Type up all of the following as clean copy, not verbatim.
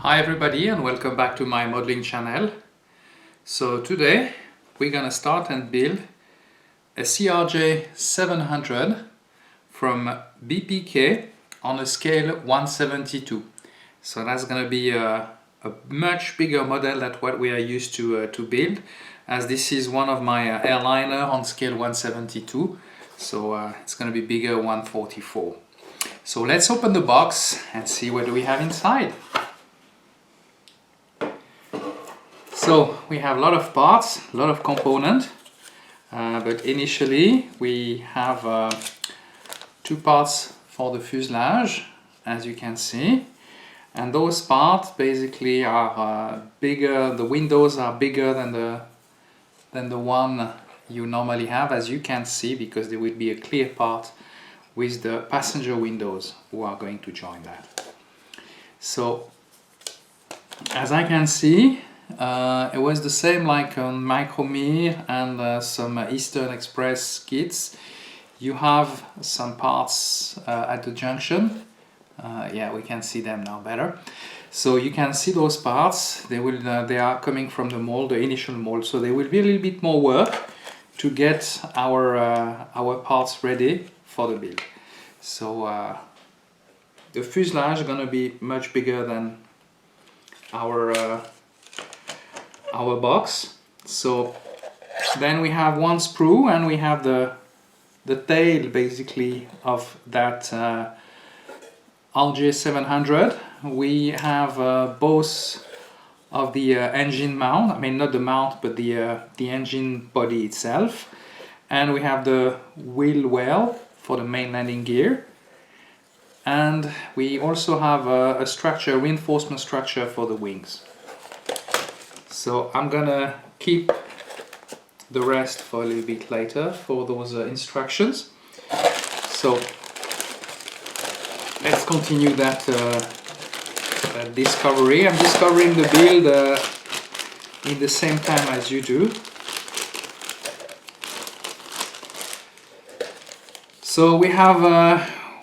Hi everybody and welcome back to my modeling channel. So today we're gonna start and build a CRJ700 from BPK on a scale 1/72. So that's gonna be a much bigger model than what we are used to build, as this is one of my airliner on scale 1/72. So it's gonna be bigger 1/44. So let's open the box and see what do we have inside. So we have a lot of parts, a lot of components, but initially we have two parts for the fuselage, as you can see, and those parts basically are bigger. The windows are bigger than the one you normally have, as you can see, because there will be a clear part with the passenger windows who are going to join that. So as I can see, it was the same like on Micromere and some Eastern Express kits. You have some parts at the junction. Yeah, we can see them now better. So you can see those parts. They are coming from the mold, the initial mold. So there will be a little bit more work to get our parts ready for the build. So the fuselage is gonna be much bigger than our box. So then we have one sprue and we have the tail basically of that CRJ700. We have both of the engine mount, I mean not the mount but the engine body itself, and we have the wheel well for the main landing gear, and we also have a structure, reinforcement structure for the wings. So I'm gonna keep the rest for a little bit later for those instructions. So let's continue that discovery. I'm discovering the build in the same time as you do. So we have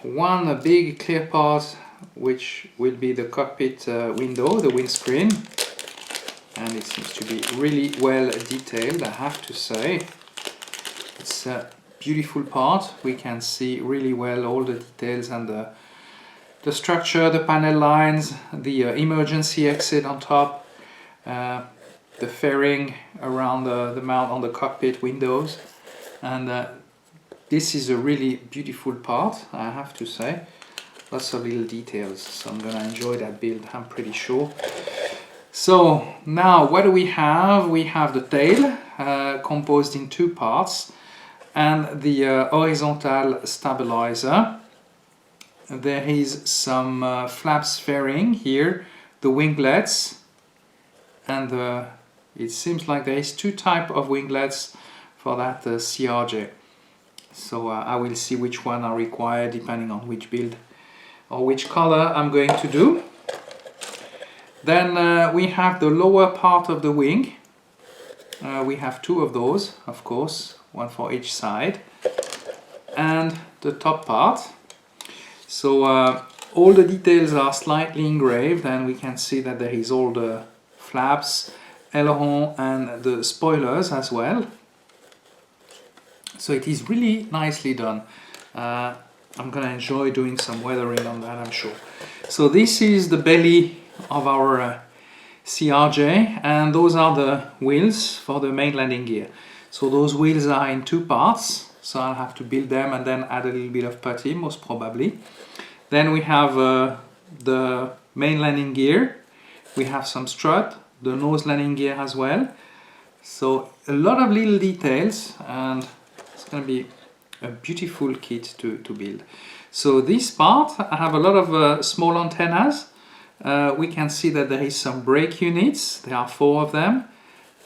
one big clear part which will be the cockpit window, the windscreen. And it seems to be really well detailed, I have to say. It's a beautiful part. We can see really well all the details and the structure, the panel lines, the emergency exit on top, the fairing around the mount on the cockpit windows. And this is a really beautiful part, I have to say. Lots of little details, so I'm gonna enjoy that build, I'm pretty sure. So now what do we have? We have the tail composed in two parts and the horizontal stabilizer. There is some flaps fairing here, the winglets, and it seems like there is two types of winglets for that CRJ. So I will see which one are required depending on which build or which color I'm going to do. Then we have the lower part of the wing. We have two of those, of course, one for each side. And the top part. So all the details are slightly engraved, and we can see that there is all the flaps, aileron and the spoilers as well. So it is really nicely done. I'm gonna enjoy doing some weathering on that, I'm sure. So this is the belly of our CRJ, and those are the wheels for the main landing gear. So those wheels are in two parts, so I'll have to build them and then add a little bit of putty, most probably. Then we have the main landing gear, we have some strut, the nose landing gear as well. So a lot of little details, and it's going to be a beautiful kit to build. So this part, I have a lot of small antennas. We can see that there is some brake units, there are 4 of them.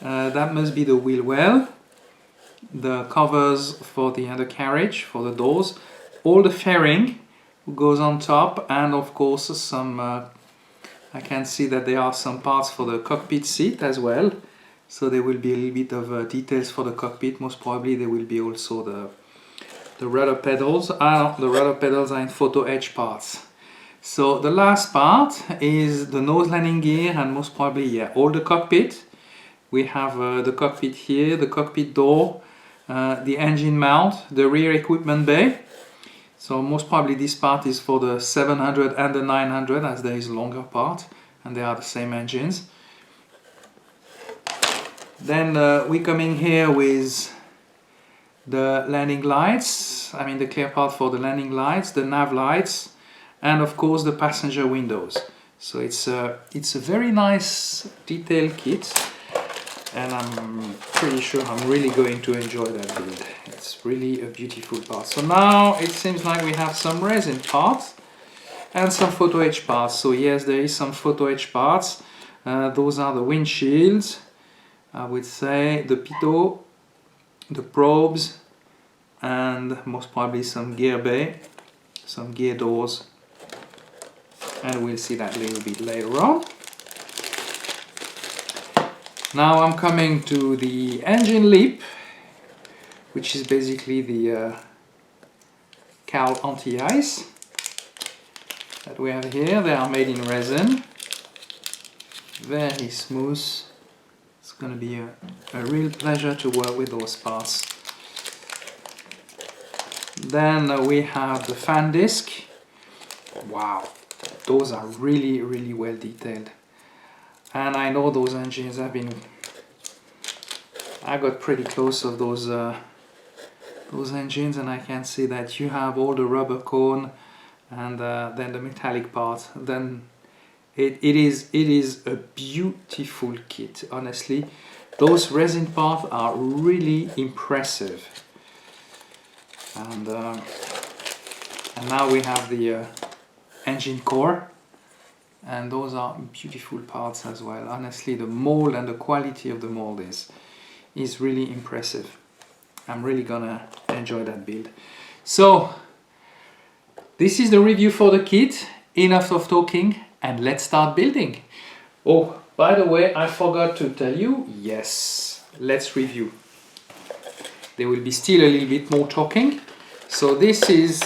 That must be the wheel well, the covers for the undercarriage, for the doors, all the fairing goes on top, and of course some, I can see that there are some parts for the cockpit seat as well. So there will be a little bit of details for the cockpit. Most probably there will be also the rudder pedals. The rudder pedals are in photo etch parts. So the last part is the nose landing gear and most probably all the cockpit. We have the cockpit here, the cockpit door, the engine mount, the rear equipment bay. So most probably this part is for the 700 and the 900, as there is a longer part and they are the same engines. Then we come in here with the landing lights, I mean the clear part for the landing lights, the nav lights, and of course the passenger windows. So it's a very nice detailed kit, and I'm pretty sure I'm really going to enjoy that build. It's really a beautiful part. So now it seems like we have some resin parts and some photo etch parts. So yes, there is some photo etch parts. Those are the windshields, I would say, the pitot, the probes, and most probably some gear bay, some gear doors, and we'll see that a little bit later on. Now I'm coming to the engine lip, which is basically the cowl anti-ice that we have here. They are made in resin, very smooth. It's going to be a real pleasure to work with those parts. Then we have the fan disc. Wow, those are really, really well detailed. And I know those engines have been... I got pretty close of those engines, and I can see that you have all the rubber cone and then the metallic part. Then it is a beautiful kit, honestly. Those resin parts are really impressive. And now we have the engine core, and those are beautiful parts as well. Honestly, the mold and the quality of the mold is really impressive. I'm really gonna enjoy that build. So this is the review for the kit. Enough of talking, and let's start building. Oh, by the way, I forgot to tell you, yes, let's review. There will be still a little bit more talking. So this is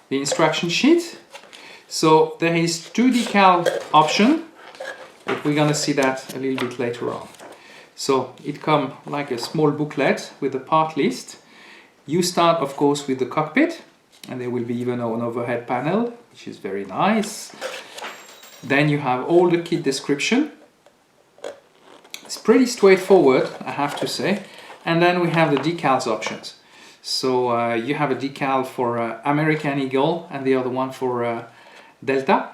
the instruction sheet. So there is 2 decal option, but we're gonna see that a little bit later on. So it comes like a small booklet with a part list. You start, of course, with the cockpit, and there will be even an overhead panel, which is very nice. Then you have all the kit description. It's pretty straightforward, I have to say. And then we have the decals options. So you have a decal for American Eagle and the other one for Delta.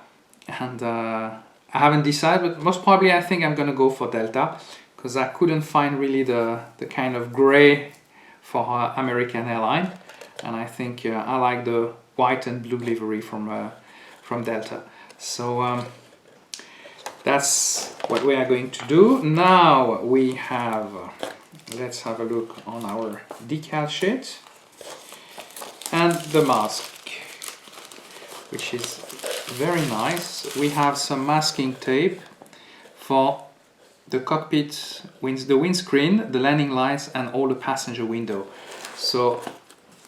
And I haven't decided, but most probably I think I'm going to go for Delta, because I couldn't find really the kind of gray for American airline. And I think I like the white and blue livery from Delta. So that's what we are going to do. Now we have, let's have a look on our decal sheet. And the mask, which is very nice. We have some masking tape for the cockpit, the windscreen, the landing lights, and all the passenger window. So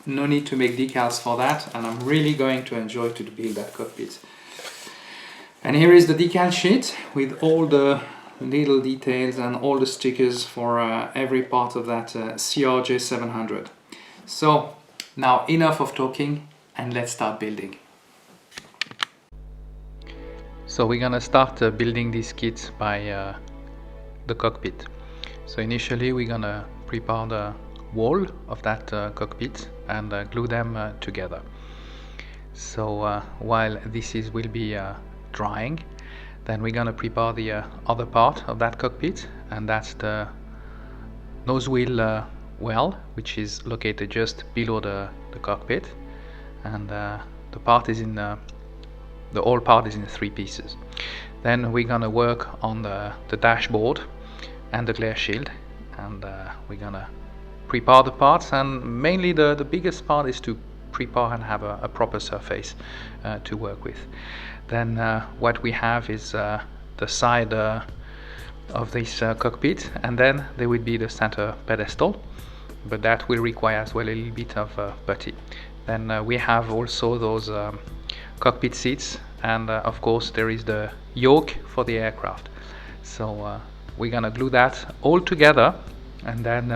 no need to make decals for that, and I'm really going to enjoy to build that cockpit. And here is the decal sheet with all the little details and all the stickers for every part of that CRJ700. So now enough of talking, and let's start building. So we're gonna start building this kit by the cockpit. So initially we're gonna prepare the wall of that cockpit and glue them together. So while this will be drying, then we're gonna prepare the other part of that cockpit, and that's the nose wheel well, which is located just below the cockpit, and the part is in the whole part is in 3 pieces. Then we're gonna work on the dashboard and the glare shield, and we're gonna prepare the parts, and mainly the biggest part is to prepare and have a proper surface to work with. Then what we have is the side of this cockpit, and then there will be the center pedestal, but that will require as well a little bit of putty. Then we have also those cockpit seats, and of course there is the yoke for the aircraft. So we're gonna glue that all together, and then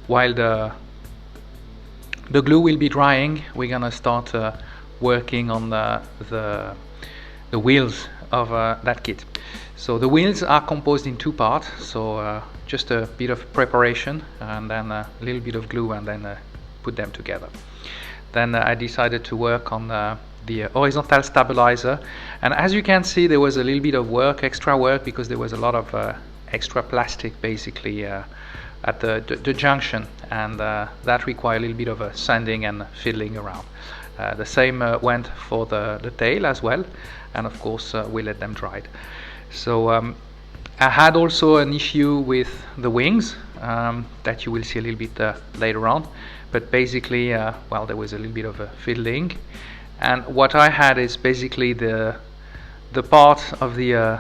while the glue will be drying, we're gonna start working on the wheels of that kit. So the wheels are composed in two parts, so just a bit of preparation and then a little bit of glue, and then put them together. Then I decided to work on the horizontal stabilizer, and as you can see, there was a little bit of work, extra work, because there was a lot of extra plastic basically at the junction, and that required a little bit of sanding and fiddling around. The same went for the tail as well, and of course we let them dry. So I had also an issue with the wings that you will see a little bit later on, but basically well, there was a little bit of fiddling, and what I had is basically the part of the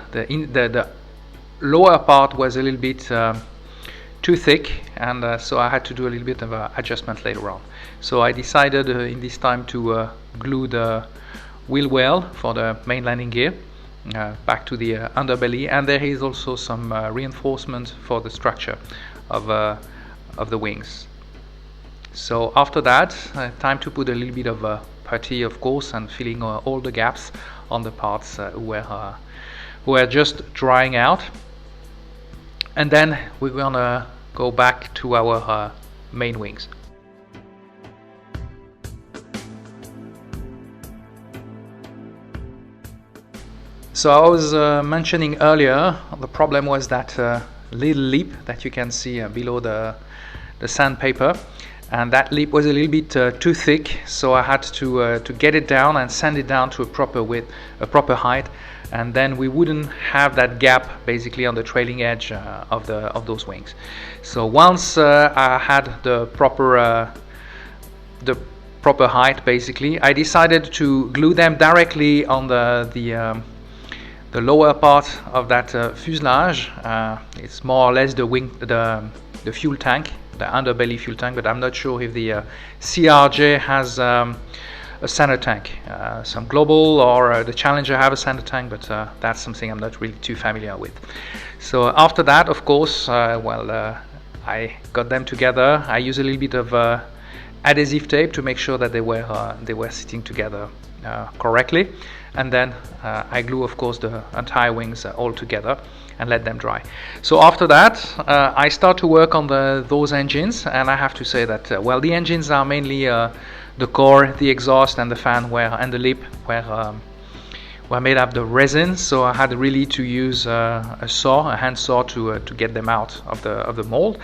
lower part was a little bit too thick, and so I had to do a little bit of adjustment later on. So I decided in this time to glue the wheel well for the main landing gear back to the underbelly, and there is also some reinforcement for the structure of the wings. So after that, time to put a little bit of putty, of course, and filling all the gaps on the parts who were just drying out. And then we're gonna go back to our main wings. So I was mentioning earlier, the problem was that little lip that you can see below the sandpaper, and that lip was a little bit too thick, so I had to get it down and sand it down to a proper width, a proper height, and then we wouldn't have that gap basically on the trailing edge of those wings. So once I had the proper height, basically, I decided to glue them directly on the lower part of that fuselage. It's more or less the fuel tank, the underbelly fuel tank, but I'm not sure if the CRJ has a center tank. Some Global or the Challenger have a center tank, but that's something I'm not really too familiar with. So after that, of course, I got them together. I used a little bit of adhesive tape to make sure that they were sitting together correctly, and then I glue, of course, the entire wings all together and let them dry. So after that, I start to work on those engines, and I have to say that well, the engines are mainly the core, the exhaust, and the fan and the lip were made of the resin. So I had really to use a hand saw to get them out of the mold,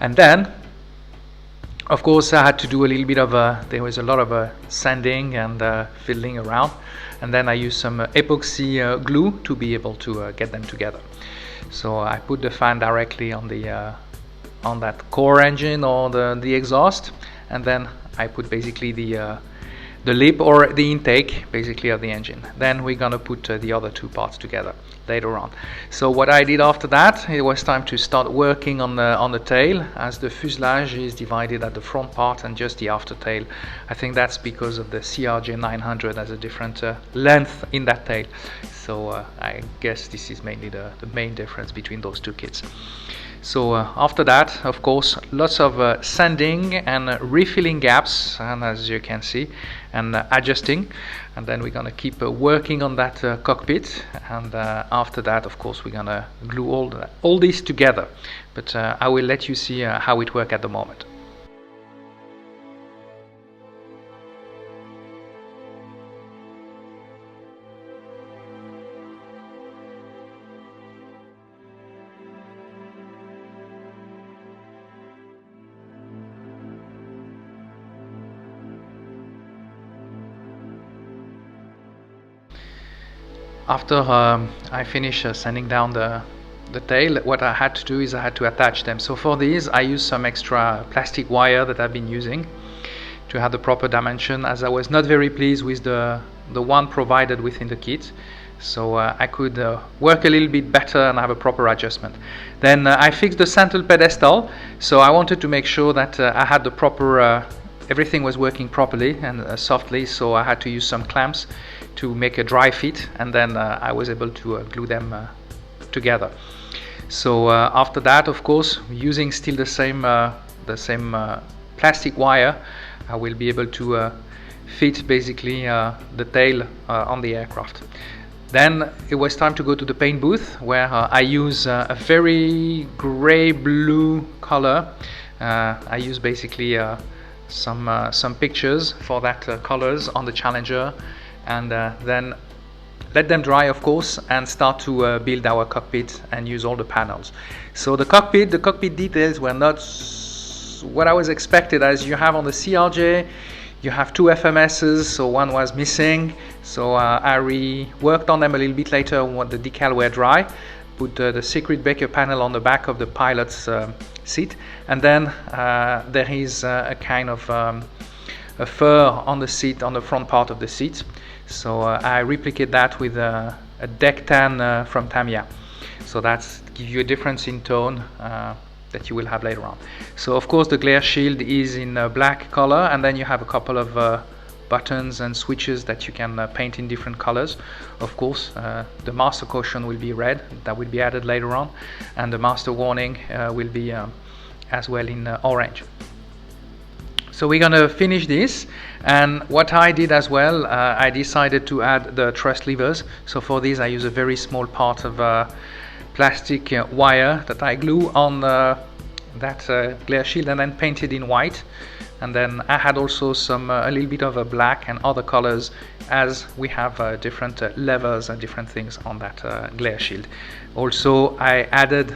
and then of course I had to do a little bit of there was a lot of sanding and fiddling around, and then I used some epoxy glue to be able to get them together. So I put the fan directly on that core engine or the exhaust, and then I put basically the lip or the intake basically of the engine. Then we're gonna put the other two parts together later on. So what I did after that, it was time to start working on the tail, as the fuselage is divided at the front part and just the after tail. I think that's because of the CRJ700 has a different length in that tail. So I guess this is mainly the main difference between those two kits. So after that, of course, lots of sanding and refilling gaps, and as you can see, and adjusting, and then we're gonna keep working on that cockpit, and after that, of course, we're gonna glue all this together, but I will let you see how it works at the moment. After I finish sanding down the tail, what I had to do is I had to attach them. So for these, I used some extra plastic wire that I've been using to have the proper dimension, as I was not very pleased with the one provided within the kit. so I could work a little bit better and have a proper adjustment. Then I fixed the center pedestal, so I wanted to make sure that I had the proper everything was working properly and softly, so I had to use some clamps to make a dry fit, and then I was able to glue them together. So after that, of course, using still the same plastic wire, I will be able to fit basically the tail on the aircraft. Then it was time to go to the paint booth, where I use a very gray-blue color. I use basically some pictures for that colors on the Challenger, and then let them dry, of course, and start to build our cockpit and use all the panels. So the cockpit details were not what I was expected. As you have on the CRJ, you have two FMSs, so one was missing. So I reworked on them a little bit later when the decal were dry. Put the circuit breaker panel on the back of the pilot's seat, and then there is a kind of a fur on the seat, on the front part of the seat. So I replicate that with a deck tan from Tamiya. So that's give you a difference in tone that you will have later on. So of course the glare shield is in black color, and then you have a couple of buttons and switches that you can paint in different colors. Of course the master caution will be red, that will be added later on, and the master warning will be as well in orange. So we're going to finish this, and what I did as well, I decided to add the thrust levers. So for this I use a very small part of plastic wire that I glue on that glare shield and then painted in white. And then I had also some a little bit of a black and other colors, as we have different levers and different things on that glare shield. Also I added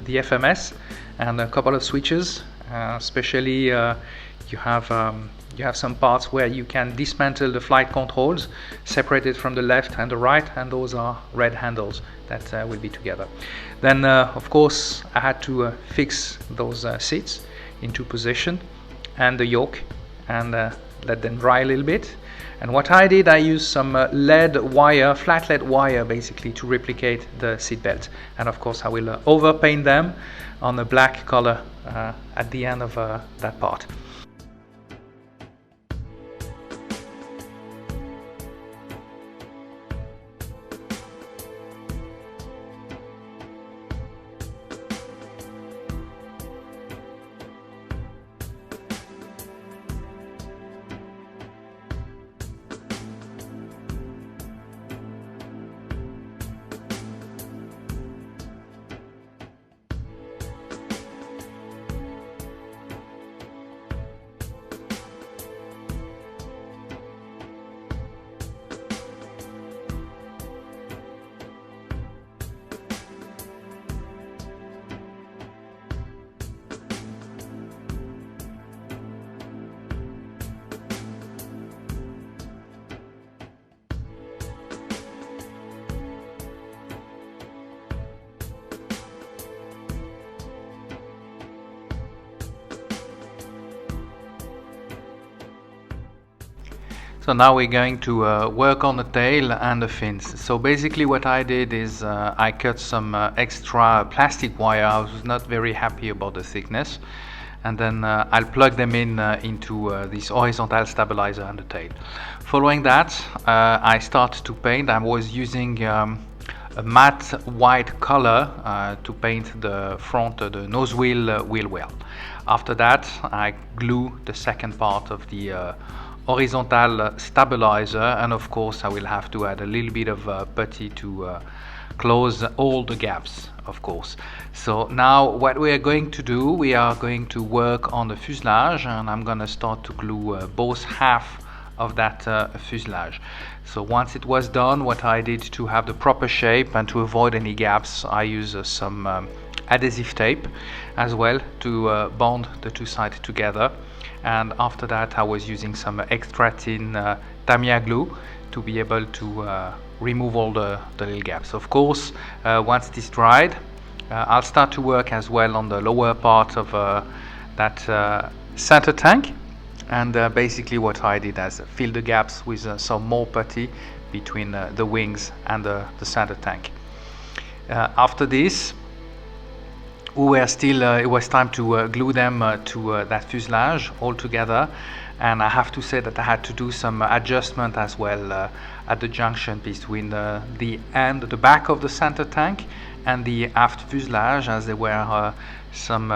the FMS and a couple of switches, especially you have some parts where you can dismantle the flight controls, separated from the left and the right, and those are red handles that will be together. Then of course I had to fix those seats into position, and the yoke, and let them dry a little bit. And what I did, I used some lead wire, flat lead wire basically, to replicate the seat belt. And of course I will overpaint them on a black color at the end of that part. So now we're going to work on the tail and the fins. So basically what I did is I cut some extra plastic wire. I was not very happy about the thickness, and then I'll plug them into this horizontal stabilizer and the tail. Following that, I start to paint. I was using a matte white color to paint the front, the nose wheel well. After that, I glue the second part of the horizontal stabilizer, and of course I will have to add a little bit of putty to close all the gaps, of course. So now what we are going to do, we are going to work on the fuselage, and I'm going to start to glue both half of that fuselage. So once it was done, what I did to have the proper shape and to avoid any gaps, I use some adhesive tape as well to bond the two sides together. And after that I was using some extra thin Tamiya glue to be able to remove all the little gaps. Of course, once this dried, I'll start to work as well on the lower part of that center tank. And basically what I did is fill the gaps with some more putty between the wings and the center tank. After this, it was time to glue them to that fuselage all together, and I have to say that I had to do some adjustment as well at the junction between the back of the center tank and the aft fuselage, as there were some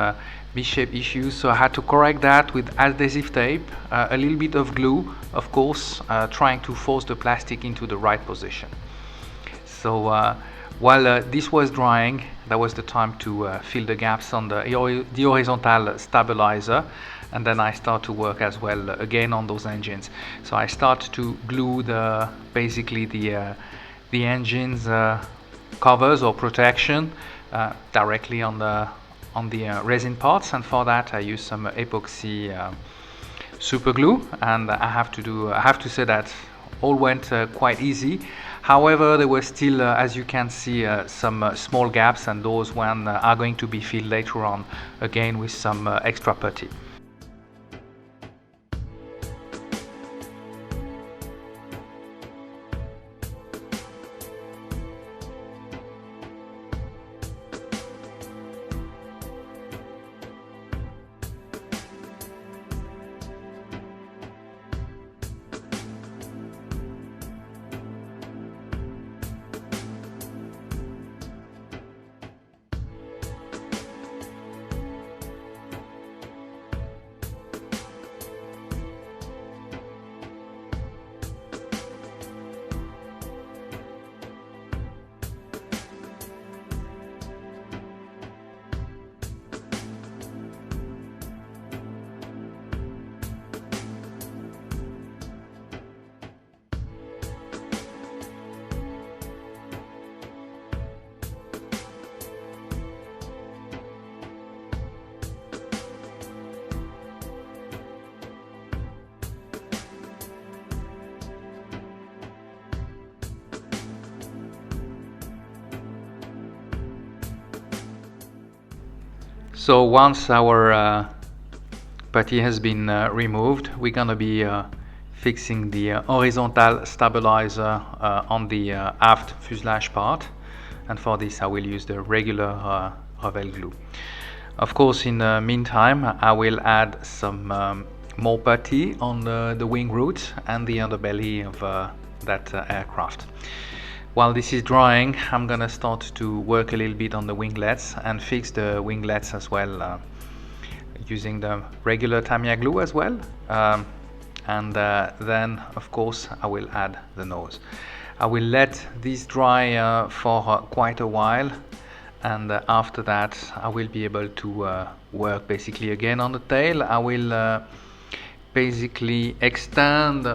misshaped issues. So I had to correct that with adhesive tape, a little bit of glue, of course, trying to force the plastic into the right position. So while this was drying, that was the time to fill the gaps on the horizontal stabilizer, and then I start to work as well again on those engines. So I start to glue basically the engines covers or protection directly on the resin parts, and for that I use some epoxy super glue, and I have to say that all went quite easy. However, there were still, as you can see, some small gaps, and those one are going to be filled later on, again with some extra putty. So once our putty has been removed, we're gonna be fixing the horizontal stabilizer on the aft fuselage part, and for this I will use the regular Revel glue. Of course, in the meantime, I will add some more putty on the wing roots and the underbelly of that aircraft. While this is drying, I'm gonna start to work a little bit on the winglets and fix the winglets as well, using the regular Tamiya glue as well. And then, of course, I will add the nose. I will let this dry for quite a while, and after that I will be able to work basically again on the tail. I will basically extend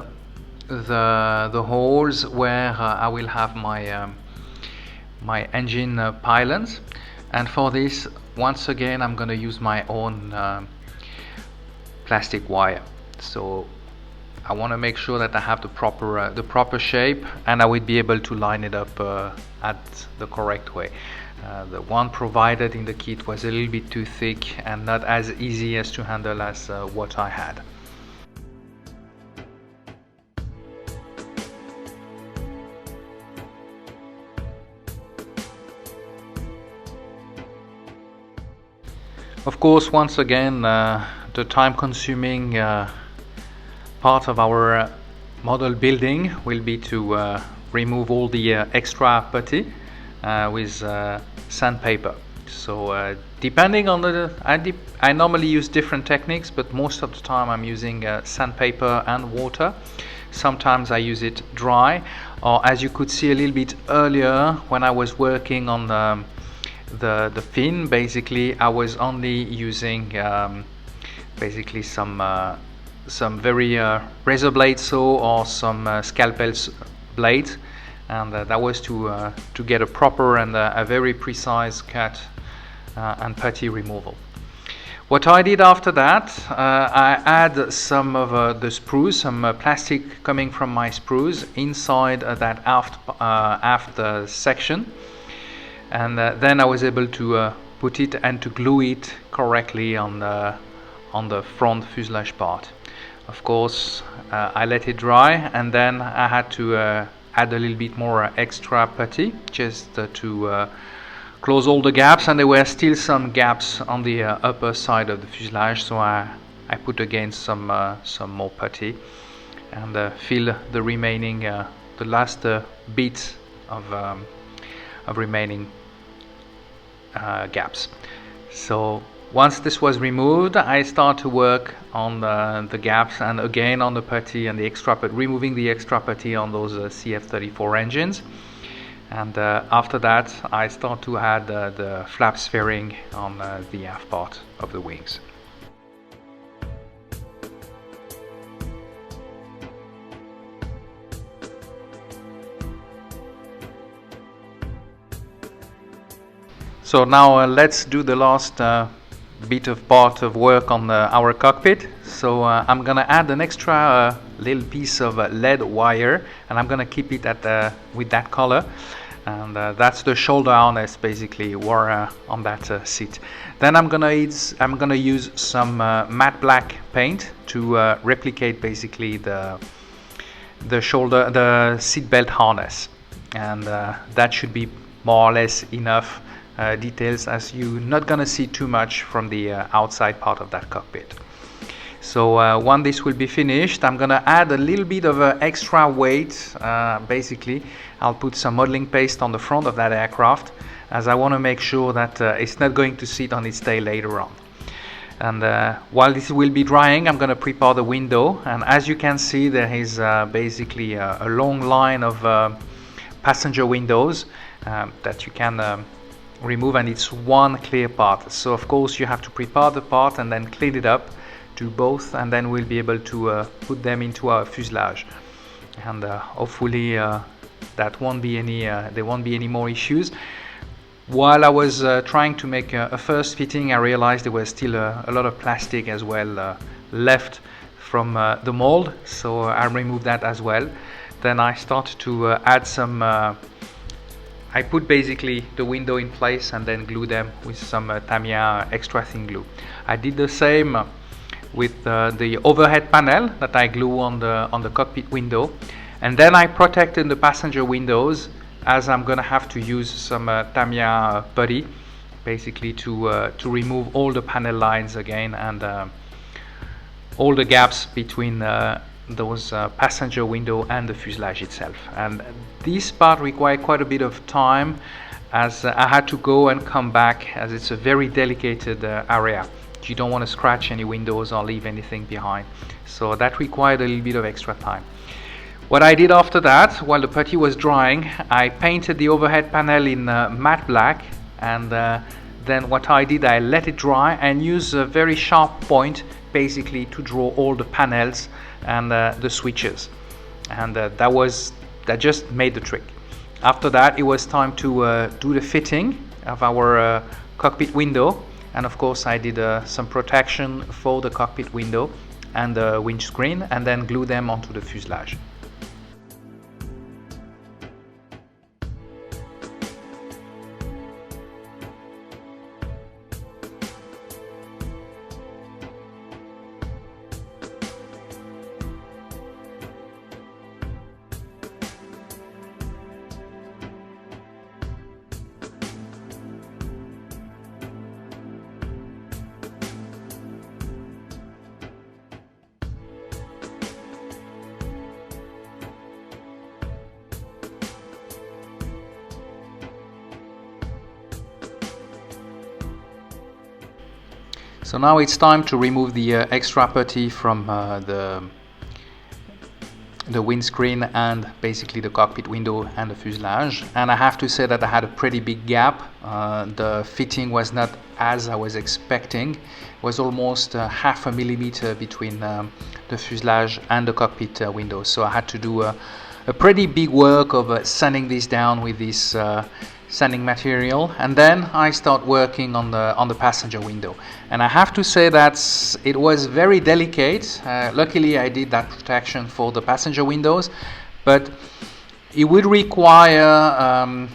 the holes where I will have my engine pylons, and for this, once again, I'm going to use my own plastic wire. So I want to make sure that I have the proper shape, and I will be able to line it up at the correct way. The one provided in the kit was a little bit too thick and not as easy as to handle as what I had. Of course, once again, the time-consuming part of our model building will be to remove all the extra putty with sandpaper. So depending on I normally use different techniques, but most of the time I'm using sandpaper and water. Sometimes I use it dry, or as you could see a little bit earlier when I was working on the fin, basically I was only using basically some very razor blade saw or some scalpel blade, and that was to get a proper and a very precise cut and putty removal. What I did after that, I add some of the sprues, some plastic coming from my sprues inside that aft section, and then I was able to put it and to glue it correctly on the front fuselage part. Of course, I let it dry, and then I had to add a little bit more extra putty just to close all the gaps, and there were still some gaps on the upper side of the fuselage, so I put again some more putty and fill the remaining the last bit of remaining gaps. So once this was removed, I start to work on the gaps and again on the putty and the extra putty, removing the extra putty on those CF34 engines. And after that, I start to add the flaps fairing on the aft part of the wings. So now let's do the last bit of part of work on our cockpit. So I'm gonna add an extra little piece of lead wire, and I'm gonna keep it at with that color, and that's the shoulder harness basically wore on that seat. Then I'm gonna use some matte black paint to replicate basically the seat belt harness, and that should be more or less enough details, as you're not gonna see too much from the outside part of that cockpit. So when this will be finished, I'm gonna add a little bit of extra weight. Basically, I'll put some modeling paste on the front of that aircraft, as I want to make sure that it's not going to sit on its tail later on. And while this will be drying, I'm going to prepare the window, and as you can see, there is basically a long line of passenger windows that you can remove, and it's one clear part. So of course you have to prepare the part and then clean it up, do both, and then we'll be able to put them into our fuselage, and hopefully there won't be any more issues. While I was trying to make a first fitting, I realized there was still a lot of plastic as well left from the mold, so I removed that as well. Then I started to add some I put basically the window in place and then glue them with some Tamiya extra thin glue. I did the same with the overhead panel that I glue on the cockpit window, and then I protected the passenger windows, as I'm gonna have to use some Tamiya putty basically to remove all the panel lines again, and all the gaps between those passenger window and the fuselage itself. And this part required quite a bit of time, as I had to go and come back, as it's a very delicate area. You don't want to scratch any windows or leave anything behind, so that required a little bit of extra time. What I did after that, while the putty was drying, I painted the overhead panel in matte black, and then what I did, I let it dry and used a very sharp point basically to draw all the panels and the switches, and that just made the trick. After that, it was time to do the fitting of our cockpit window, and of course I did some protection for the cockpit window and the windscreen, and then glue them onto the fuselage. So now it's time to remove the extra putty from the windscreen and basically the cockpit window and the fuselage. And I have to say that I had a pretty big gap. The fitting was not as I was expecting. It was almost half a millimeter between the fuselage and the cockpit window. So I had to do a pretty big work of sanding this down with this sanding material, and then I start working on the passenger window. And I have to say that it was very delicate. Luckily I did that protection for the passenger windows, but it would require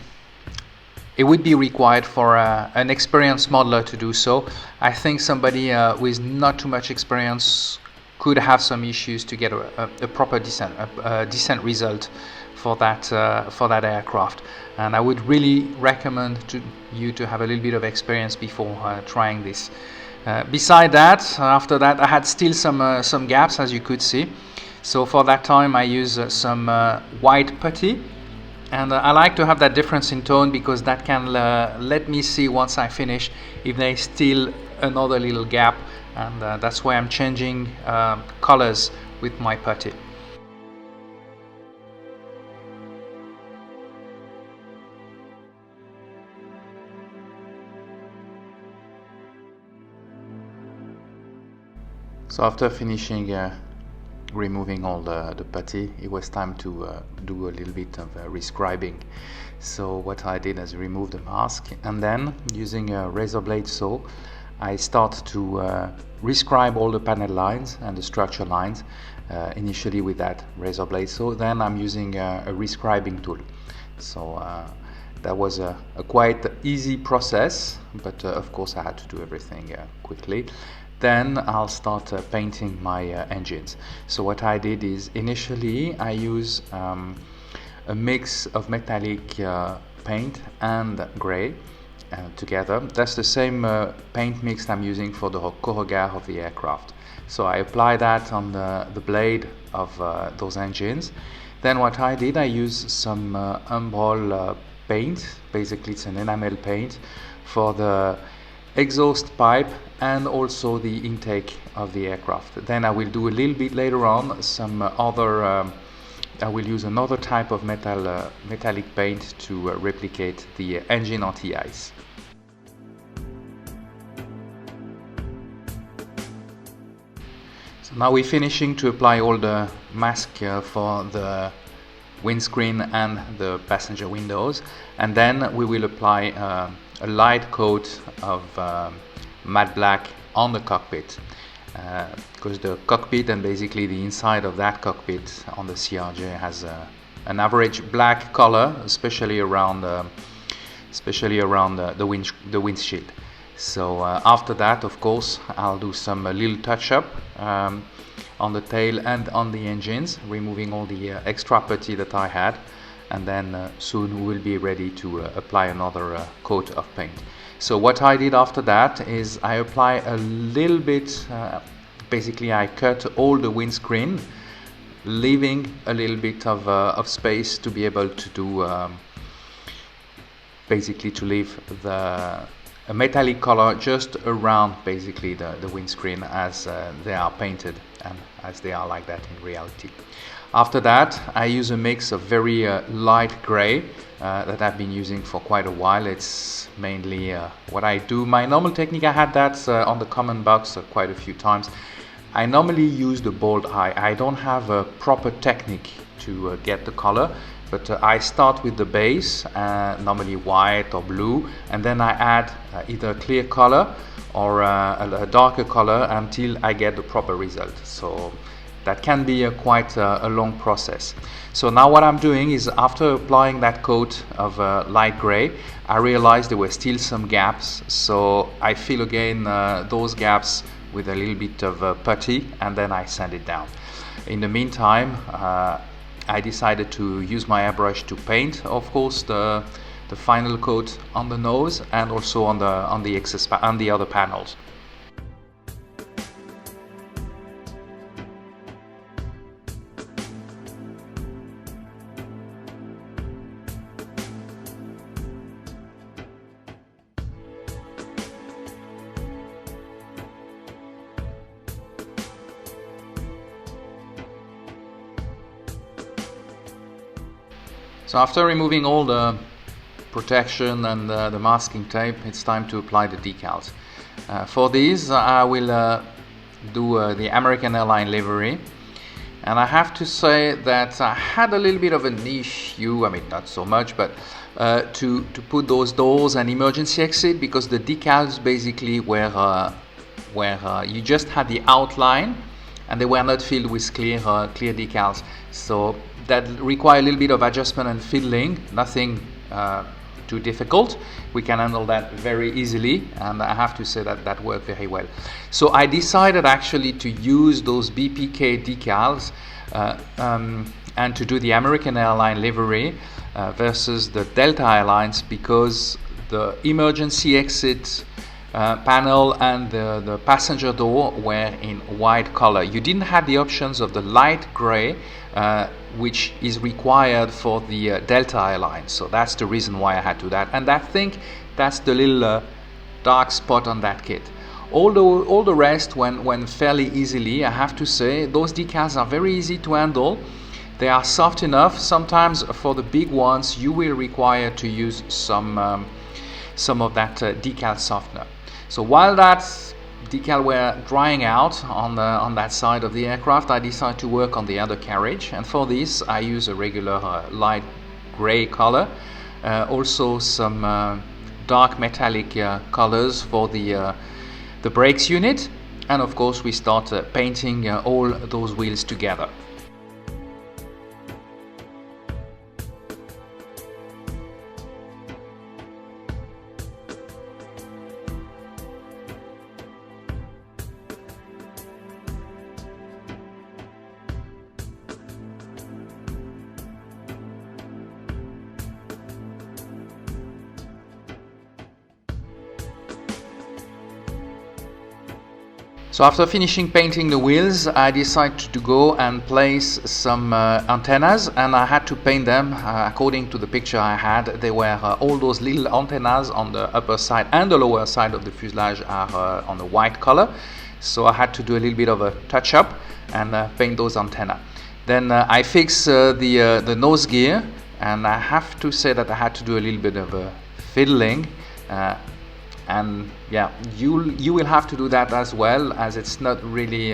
it would be required for an experienced modeler to do so. I think somebody with not too much experience could have some issues to get a proper decent result for that aircraft. And I would really recommend you to have a little bit of experience before trying this. Beside that, after that, I had still some gaps, as you could see. So for that time, I use some white putty, and I like to have that difference in tone because that can let me see once I finish if there is still another little gap, and that's why I'm changing colors with my putty. So after finishing removing all the putty, it was time to do a little bit of rescribing. So what I did is remove the mask, and then using a razor blade saw, I start to rescribe all the panel lines and the structure lines, initially with that razor blade saw. Then I'm using a rescribing tool. So that was a quite easy process, but of course I had to do everything quickly. Then I'll start painting my engines. So what I did is initially I use a mix of metallic paint and grey together. That's the same paint mix I'm using for the corrugator of the aircraft. So I apply that on the blade of those engines. Then what I did, I used some Umbral paint. Basically it's an enamel paint for the exhaust pipe and also the intake of the aircraft. Then I will do a little bit later on some other I will use another type of metallic paint to replicate the engine anti-ice. So now we're finishing to apply all the mask for the windscreen and the passenger windows, and then we will apply a light coat of matte black on the cockpit, because the cockpit and basically the inside of that cockpit on the CRJ has an average black color, especially around the windshield. So after that, of course, I'll do some little touch-up on the tail and on the engines, removing all the extra putty that I had, and then soon we'll be ready to apply another coat of paint. So what I did after that is I apply a little bit, basically I cut all the windscreen, leaving a little bit of space to be able to do, basically to leave a metallic color just around basically the windscreen as they are painted and as they are like that in reality. After that, I use a mix of very light gray that I've been using for quite a while. It's mainly what I do. My normal technique, I had that on the comment box quite a few times. I normally use the bold eye. I don't have a proper technique to get the color, but I start with the base, normally white or blue, and then I add either a clear color or a darker color until I get the proper result. So that can be quite a long process. So now what I'm doing is, after applying that coat of light gray, I realized there were still some gaps, so I fill again those gaps with a little bit of putty, and then I sand it down. In the meantime, I decided to use my airbrush to paint, of course, the final coat on the nose and also on the other panels. So after removing all the protection and the masking tape, it's time to apply the decals. For these, I will do the American Airlines livery, and I have to say that I had a little bit of an issue, I mean not so much, but to put those doors and emergency exit, because the decals basically were where you just had the outline and they were not filled with clear decals. So that require a little bit of adjustment and fiddling, nothing too difficult. We can handle that very easily, and I have to say that that worked very well. So I decided actually to use those BPK decals and to do the American airline livery versus the Delta Airlines, because the emergency exit panel and the passenger door were in white color. You didn't have the options of the light gray, which is required for the Delta Airlines. So that's the reason why I had to do that. And I think that's the little dark spot on that kit. Although all the rest went fairly easily, I have to say, those decals are very easy to handle. They are soft enough. Sometimes for the big ones, you will require to use some of that decal softener. So while that decal were drying out on that side of the aircraft, I decided to work on the other carriage, and for this I use a regular light gray color, also some dark metallic colors for the brakes unit, and of course we start painting all those wheels together. So after finishing painting the wheels, I decided to go and place some antennas, and I had to paint them according to the picture I had. They were all those little antennas on the upper side and the lower side of the fuselage are on a white color. So I had to do a little bit of a touch-up and paint those antennas. Then I fixed the nose gear, and I have to say that I had to do a little bit of fiddling. And yeah, you will have to do that as well, as it's not really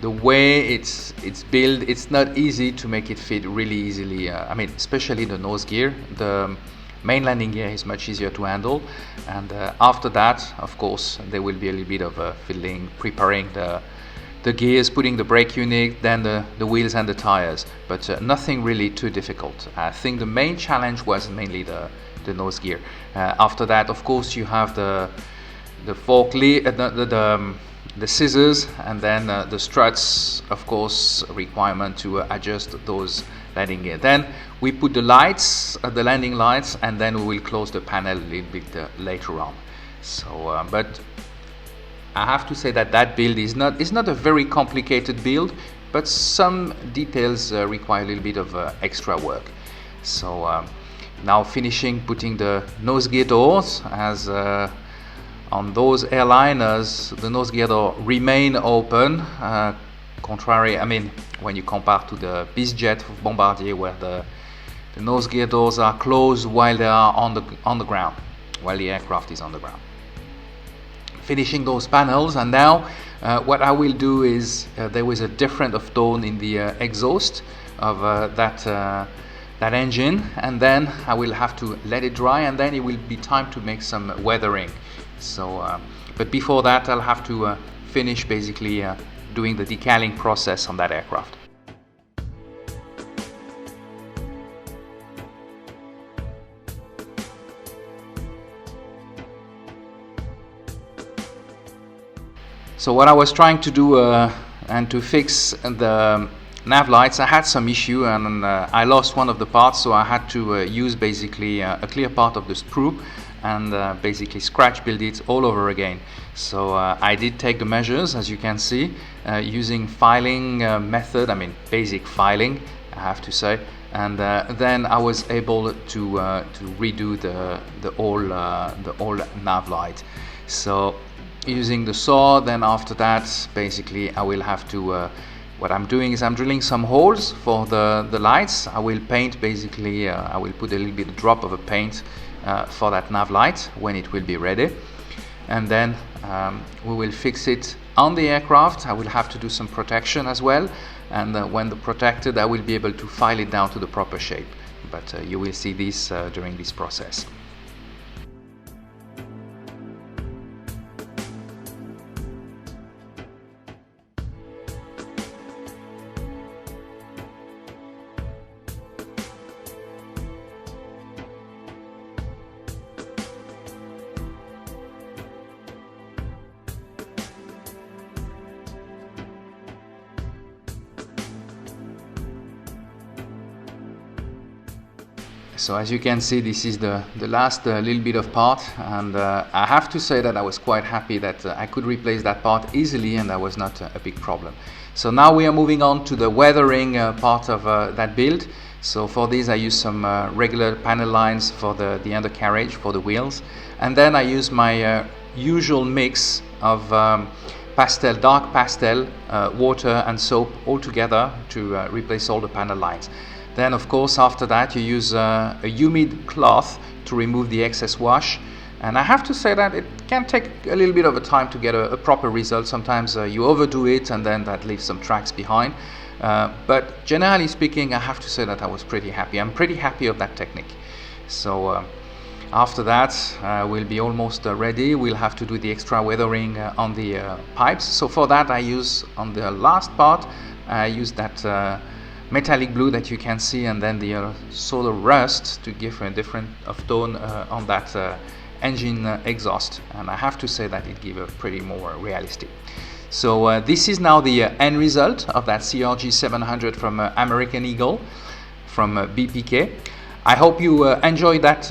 the way it's built. It's not easy to make it fit really easily. I mean, especially the nose gear. The main landing gear is much easier to handle, and after that, of course, there will be a little bit of fiddling, preparing the gears, putting the brake unit, then the wheels and the tires, but nothing really too difficult. I think the main challenge was mainly the nose gear. After that, of course, you have the fork the scissors, and then the struts, of course, requirement to adjust those landing gear. Then we put the lights, the landing lights, and then we will close the panel a little bit later on. So, but I have to say that build is not a very complicated build, but some details require a little bit of extra work. So now finishing putting the nose gear doors, as on those airliners the nose gear door remain open, contrary, I mean, when you compare to the BizJet of Bombardier, where the nose gear doors are closed while they are on the ground, while the aircraft is on the ground. Finishing those panels, and now what I will do is there was a different of tone in the exhaust of that engine, and then I will have to let it dry, and then it will be time to make some weathering. So but before that I'll have to finish basically doing the decaling process on that aircraft. So what I was trying to do and to fix the nav lights, I had some issue, and I lost one of the parts, so I had to use basically a clear part of the sprue and basically scratch build it all over again. So I did take the measures, as you can see, using filing method, I mean basic filing, I have to say, and then I was able to redo the whole nav light. So using the saw, then after that basically I will have to what I'm doing is I'm drilling some holes for the lights. I will paint basically, I will put a little bit drop of a paint for that nav light when it will be ready, and then we will fix it on the aircraft. I will have to do some protection as well, and when protected I will be able to file it down to the proper shape, but you will see this during this process. So as you can see, this is the last little bit of part, and I have to say that I was quite happy that I could replace that part easily, and that was not a big problem. So now we are moving on to the weathering part of that build. So for this I use some regular panel lines for the undercarriage for the wheels, and then I use my usual mix of pastel, dark pastel, water and soap all together to replace all the panel lines. Then of course after that you use a humid cloth to remove the excess wash, and I have to say that it can take a little bit of a time to get a proper result. Sometimes you overdo it and then that leaves some tracks behind, but generally speaking I have to say that I was pretty happy. I'm pretty happy of that technique. So after that we'll be almost ready. We'll have to do the extra weathering on the pipes. So for that I use, on the last part, I use that metallic blue that you can see, and then the solar rust to give a different of tone on that engine exhaust, and I have to say that it gives a pretty more realistic. So this is now the end result of that CRJ700 from American Eagle from BPK. I hope you enjoyed that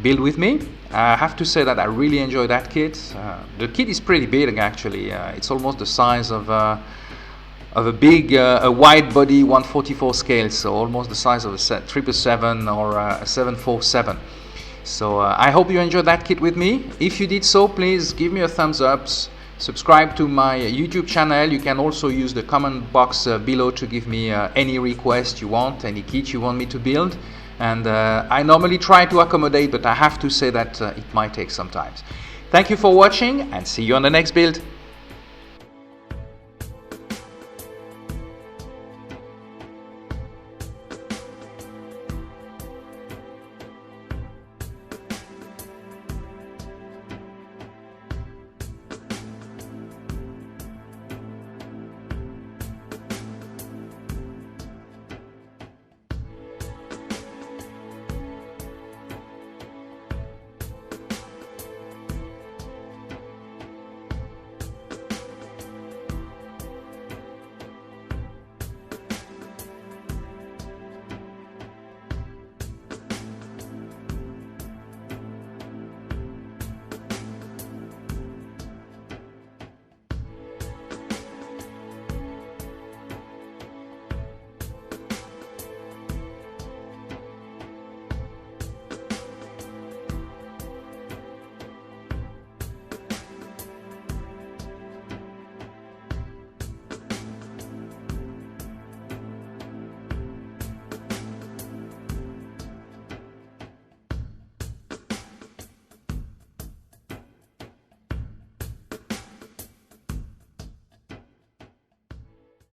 build with me. I have to say that I really enjoy that kit. The kit is pretty big actually. It's almost the size of a big, a wide body 144 scale, so almost the size of a 777 or a 747. So I hope you enjoyed that kit with me. If you did so, please give me a thumbs up, subscribe to my YouTube channel. You can also use the comment box below to give me any request you want, any kit you want me to build. And I normally try to accommodate, but I have to say that it might take some time. Thank you for watching, and see you on the next build.